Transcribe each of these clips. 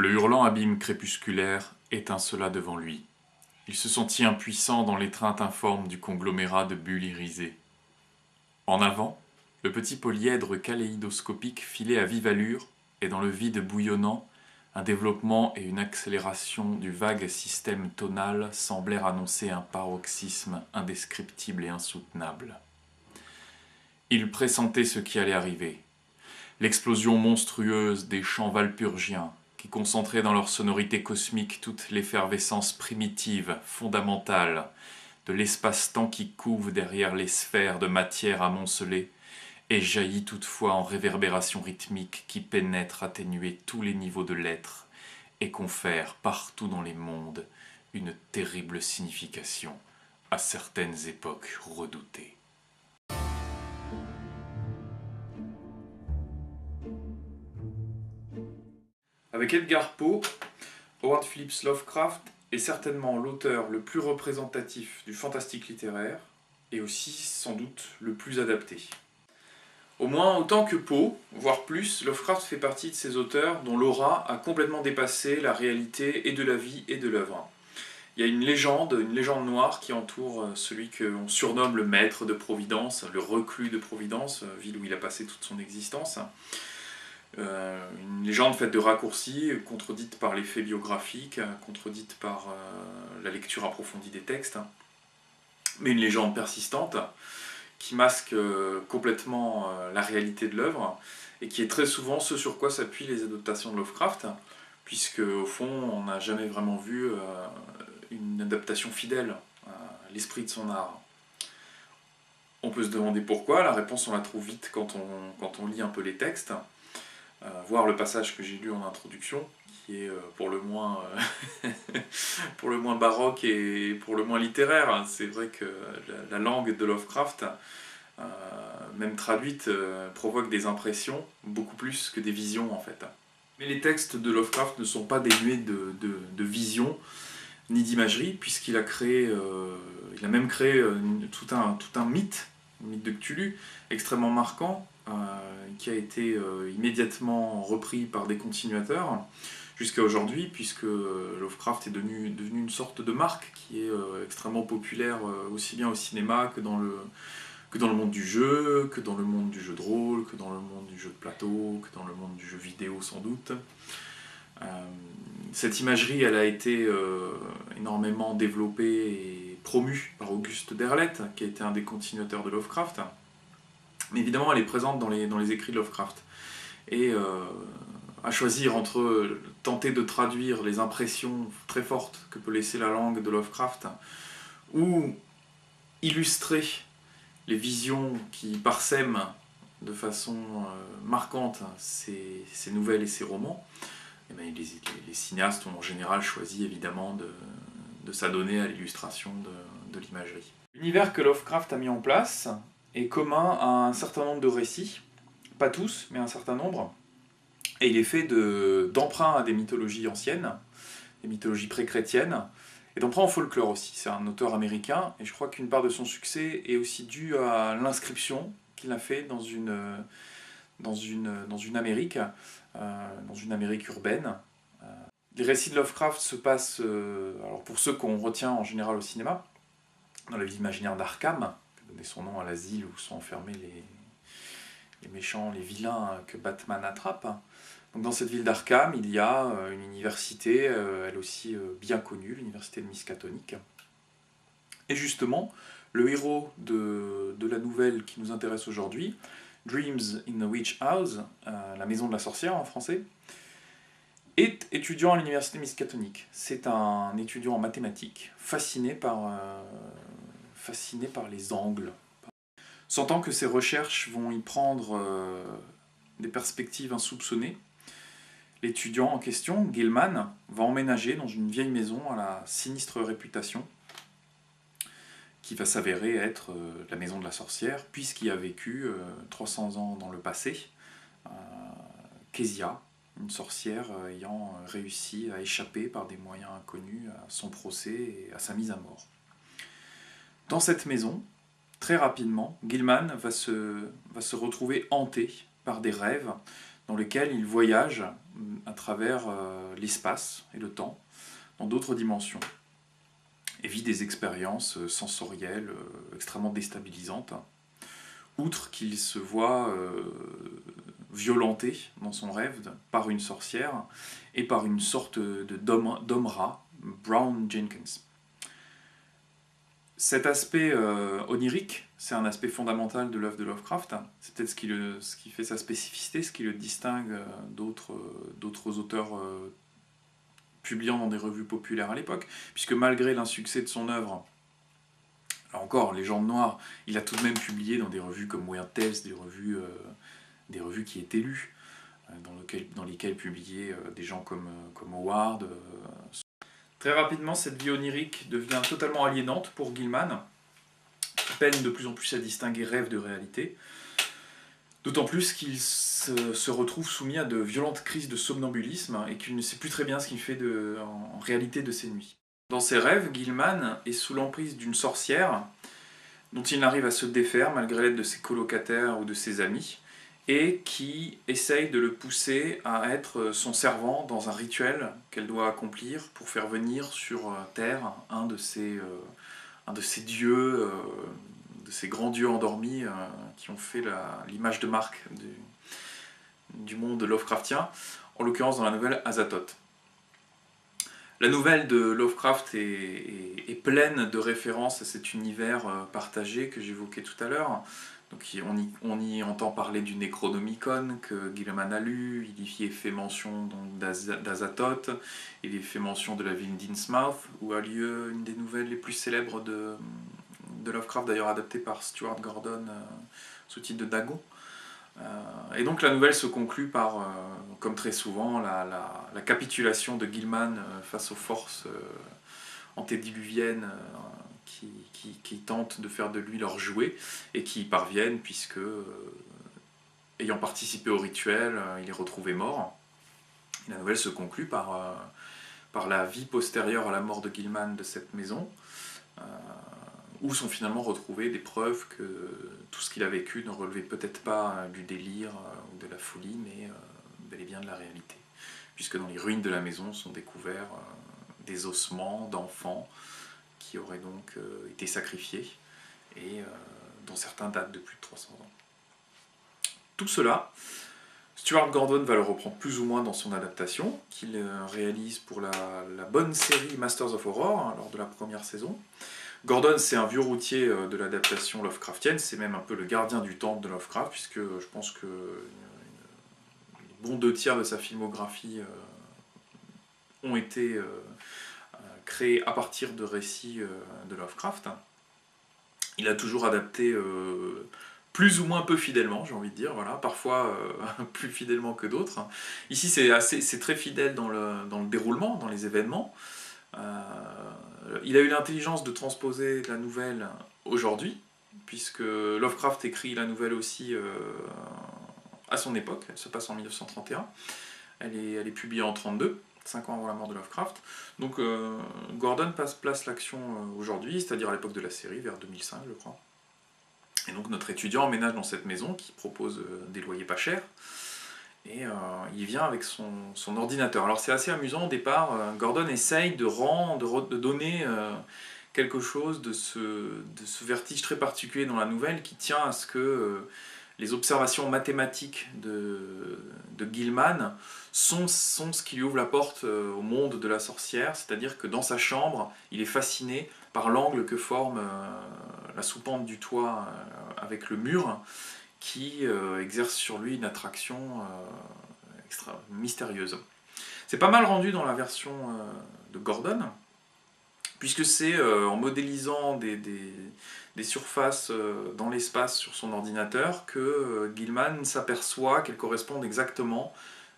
Le hurlant abîme crépusculaire étincela devant lui. Il se sentit impuissant dans l'étreinte informe du conglomérat de bulles irisées. En avant, le petit polyèdre kaléidoscopique filait à vive allure, et dans le vide bouillonnant, un développement et une accélération du vague système tonal semblèrent annoncer un paroxysme indescriptible et insoutenable. Il pressentait ce qui allait arriver. L'explosion monstrueuse des chants walpurgiens, qui concentraient dans leur sonorité cosmique toute l'effervescence primitive, fondamentale, de l'espace-temps qui couve derrière les sphères de matière amoncelée, et jaillit toutefois en réverbération rythmique qui pénètre atténuer tous les niveaux de l'être et confère partout dans les mondes une terrible signification à certaines époques redoutées. Avec Edgar Poe, Howard Phillips Lovecraft est certainement l'auteur le plus représentatif du fantastique littéraire et aussi sans doute le plus adapté. Au moins autant que Poe, voire plus, Lovecraft fait partie de ces auteurs dont l'aura a complètement dépassé la réalité et de la vie et de l'œuvre. Il y a une légende noire qui entoure celui qu'on surnomme le maître de Providence, le reclus de Providence, ville où il a passé toute son existence. Une légende faite de raccourcis, contredite par les faits biographiques, contredite par la lecture approfondie des textes, mais une légende persistante qui masque complètement la réalité de l'œuvre et qui est très souvent ce sur quoi s'appuient les adaptations de Lovecraft, puisque au fond on n'a jamais vraiment vu une adaptation fidèle à l'esprit de son art. On peut se demander pourquoi, la réponse on la trouve vite quand on lit un peu les textes. Voir le passage que j'ai lu en introduction, qui est pour le moins baroque et pour le moins littéraire. C'est vrai que la langue de Lovecraft, même traduite, provoque des impressions beaucoup plus que des visions en fait. Mais les textes de Lovecraft ne sont pas dénués de visions ni d'imagerie, puisqu'il a créé, il a même créé tout un mythe, le mythe de Cthulhu, extrêmement marquant, qui a été immédiatement repris par des continuateurs jusqu'à aujourd'hui, puisque Lovecraft est devenu une sorte de marque qui est extrêmement populaire aussi bien au cinéma que dans le monde du jeu, que dans le monde du jeu de rôle, que dans le monde du jeu de plateau, que dans le monde du jeu vidéo sans doute. Cette imagerie, elle a été énormément développée et promue par Auguste Derleth, qui a été un des continuateurs de Lovecraft. Mais évidemment, elle est présente dans les écrits de Lovecraft. Et à choisir entre tenter de traduire les impressions très fortes que peut laisser la langue de Lovecraft, ou illustrer les visions qui parsèment de façon marquante ces nouvelles et ces romans, et bien les cinéastes ont en général choisi évidemment de s'adonner à l'illustration de l'imagerie. L'univers que Lovecraft a mis en place est commun à un certain nombre de récits, pas tous, mais un certain nombre, et il est fait d'emprunts à des mythologies anciennes, des mythologies pré-chrétiennes, et d'emprunts au folklore aussi. C'est un auteur américain, et je crois qu'une part de son succès est aussi due à l'inscription qu'il a fait dans une Amérique, dans une Amérique urbaine. Les récits de Lovecraft se passent, alors pour ceux qu'on retient en général au cinéma, dans la ville imaginaire d'Arkham, qui a donné son nom à l'asile où sont enfermés les méchants, les vilains que Batman attrape. Donc dans cette ville d'Arkham, il y a une université, elle aussi bien connue, l'université de Miskatonic. Et justement, le héros de la nouvelle qui nous intéresse aujourd'hui, Dreams in the Witch House, la maison de la sorcière en français, est étudiant à l'université Miskatonic. C'est un étudiant en mathématiques, fasciné par les angles. Sentant que ses recherches vont y prendre des perspectives insoupçonnées, l'étudiant en question, Gilman, va emménager dans une vieille maison à la sinistre réputation, qui va s'avérer être la maison de la sorcière, puisqu'il a vécu 300 ans dans le passé, Kezia, une sorcière ayant réussi à échapper par des moyens inconnus à son procès et à sa mise à mort. Dans cette maison, très rapidement, Gilman va se retrouver hanté par des rêves dans lesquels il voyage à travers l'espace et le temps, dans d'autres dimensions, et vit des expériences sensorielles extrêmement déstabilisantes, outre qu'il se voit violenté dans son rêve par une sorcière et par une sorte d'homme-rat, Brown Jenkins. Cet aspect onirique, c'est un aspect fondamental de l'œuvre de Lovecraft. C'est peut-être ce qui fait sa spécificité, ce qui le distingue d'autres auteurs publiant dans des revues populaires à l'époque, puisque malgré l'insuccès de son œuvre, là encore, Légende noire, il a tout de même publié dans des revues comme Weird Tales, des revues qui étaient lues, dans lesquelles publiaient des gens comme Howard. Très rapidement, cette vie onirique devient totalement aliénante pour Gilman, qui peine de plus en plus à distinguer rêve de réalité, d'autant plus qu'il se retrouve soumis à de violentes crises de somnambulisme et qu'il ne sait plus très bien ce qu'il fait en réalité de ses nuits. Dans ses rêves, Gilman est sous l'emprise d'une sorcière dont il n'arrive à se défaire malgré l'aide de ses colocataires ou de ses amis, et qui essaye de le pousser à être son servant dans un rituel qu'elle doit accomplir pour faire venir sur Terre un de ces dieux, de ces grands dieux endormis qui ont fait l'image de marque du monde Lovecraftien, en l'occurrence dans la nouvelle Azathoth. La nouvelle de Lovecraft est pleine de références à cet univers partagé que j'évoquais tout à l'heure. Donc on y entend parler du Necronomicon que Gilman a lu, il y est fait mention d'Azathoth, il y est fait mention de la ville d'Innsmouth, où a lieu une des nouvelles les plus célèbres de Lovecraft, d'ailleurs adaptée par Stuart Gordon sous titre de Dagon. Et donc la nouvelle se conclut par, comme très souvent, la capitulation de Gilman face aux forces antédiluviennes qui tentent de faire de lui leur jouet et qui y parviennent puisque, ayant participé au rituel, il est retrouvé mort. Et la nouvelle se conclut par la vie postérieure à la mort de Gilman de cette maison, où sont finalement retrouvées des preuves que tout ce qu'il a vécu ne relevait peut-être pas du délire ou de la folie, mais bel et bien de la réalité. Puisque dans les ruines de la maison sont découverts des ossements d'enfants qui auraient donc été sacrifiés, et dont certains datent de plus de 300 ans. Tout cela, Stuart Gordon va le reprendre plus ou moins dans son adaptation, qu'il réalise pour la bonne série Masters of Horror, lors de la première saison. Gordon, c'est un vieux routier de l'adaptation Lovecraftienne, c'est même un peu le gardien du temple de Lovecraft, puisque je pense que les bons 2/3 de sa filmographie ont été créés à partir de récits de Lovecraft. Il a toujours adapté plus ou moins peu fidèlement, j'ai envie de dire, voilà, parfois plus fidèlement que d'autres. Ici, c'est très fidèle dans le déroulement, dans les événements. Il a eu l'intelligence de transposer la nouvelle aujourd'hui, puisque Lovecraft écrit la nouvelle aussi à son époque, elle se passe en 1931, elle est publiée en 1932, 5 ans avant la mort de Lovecraft. Donc Gordon place l'action aujourd'hui, c'est-à-dire à l'époque de la série, vers 2005 je crois. Et donc notre étudiant emménage dans cette maison qui propose des loyers pas chers, et il vient avec son ordinateur. Alors c'est assez amusant au départ, Gordon essaye de donner quelque chose de ce vertige très particulier dans la nouvelle qui tient à ce que les observations mathématiques de Gilman sont ce qui lui ouvre la porte au monde de la sorcière, c'est-à-dire que dans sa chambre, il est fasciné par l'angle que forme la soupente du toit avec le mur, qui exerce sur lui une attraction extra mystérieuse. C'est pas mal rendu dans la version de Gordon, puisque c'est en modélisant des surfaces dans l'espace sur son ordinateur que Gilman s'aperçoit qu'elles correspondent exactement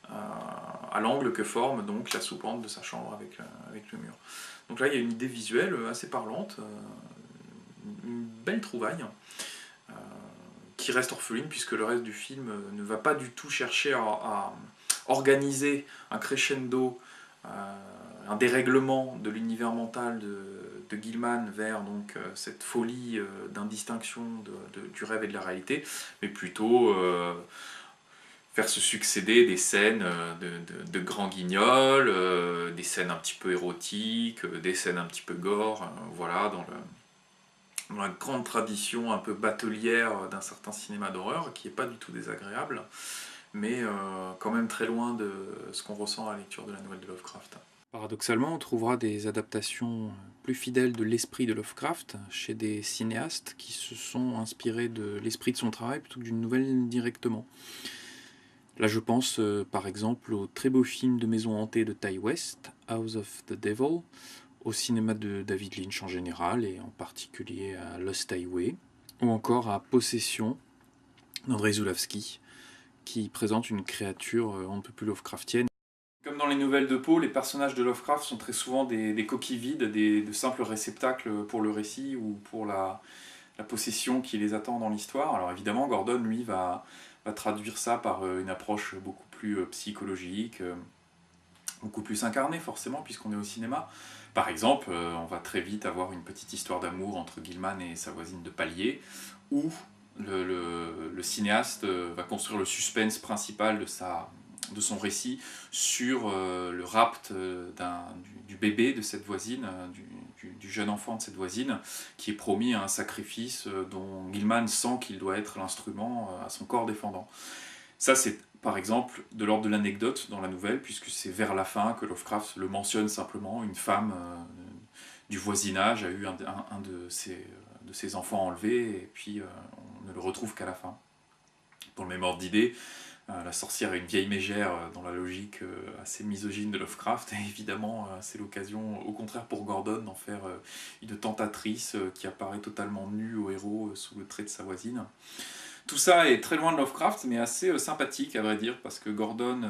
à l'angle que forme donc la soupente de sa chambre avec le mur. Donc là il y a une idée visuelle assez parlante, une belle trouvaille, qui reste orpheline puisque le reste du film ne va pas du tout chercher à organiser un crescendo, un dérèglement de l'univers mental de Gilman vers donc, cette folie d'indistinction du rêve et de la réalité, mais plutôt faire se succéder des scènes de grands guignols, des scènes un petit peu érotiques, des scènes un petit peu gore, voilà, dans la grande tradition un peu batelière d'un certain cinéma d'horreur, qui n'est pas du tout désagréable, mais quand même très loin de ce qu'on ressent à la lecture de la nouvelle de Lovecraft. Paradoxalement, on trouvera des adaptations plus fidèles de l'esprit de Lovecraft chez des cinéastes qui se sont inspirés de l'esprit de son travail plutôt que d'une nouvelle directement. Là, je pense par exemple au très beau film de maison hantée de Ty West, House of the Devil, au cinéma de David Lynch en général, et en particulier à Lost Highway, ou encore à Possession d'Andrei Zulawski, qui présente une créature on ne peut plus Lovecraftienne. Comme dans les nouvelles de Poe, les personnages de Lovecraft sont très souvent des coquilles vides, de simples réceptacles pour le récit ou pour la possession qui les attend dans l'histoire. Alors évidemment, Gordon, lui, va traduire ça par une approche beaucoup plus psychologique, beaucoup plus incarnée forcément, puisqu'on est au cinéma. Par exemple, on va très vite avoir une petite histoire d'amour entre Gilman et sa voisine de palier, où le cinéaste va construire le suspense principal de son récit sur le rapt du bébé de cette voisine, du jeune enfant de cette voisine, qui est promis à un sacrifice dont Gilman sent qu'il doit être l'instrument à son corps défendant. Ça, c'est par exemple de l'ordre de l'anecdote dans la nouvelle, puisque c'est vers la fin que Lovecraft le mentionne simplement. Une femme du voisinage a eu un de ses enfants enlevés, et puis on ne le retrouve qu'à la fin. Pour le même ordre d'idée, la sorcière est une vieille mégère dans la logique assez misogyne de Lovecraft, et évidemment c'est l'occasion au contraire pour Gordon d'en faire une tentatrice qui apparaît totalement nue au héros sous le trait de sa voisine. Tout ça est très loin de Lovecraft, mais assez sympathique à vrai dire, parce que Gordon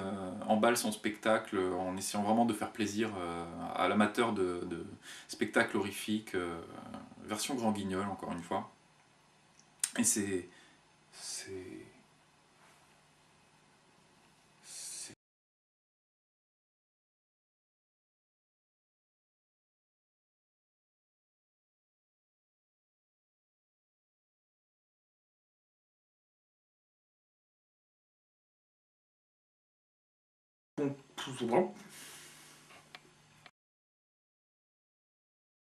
emballe son spectacle en essayant vraiment de faire plaisir à l'amateur de spectacles horrifiques, version grand guignol encore une fois. Et c'est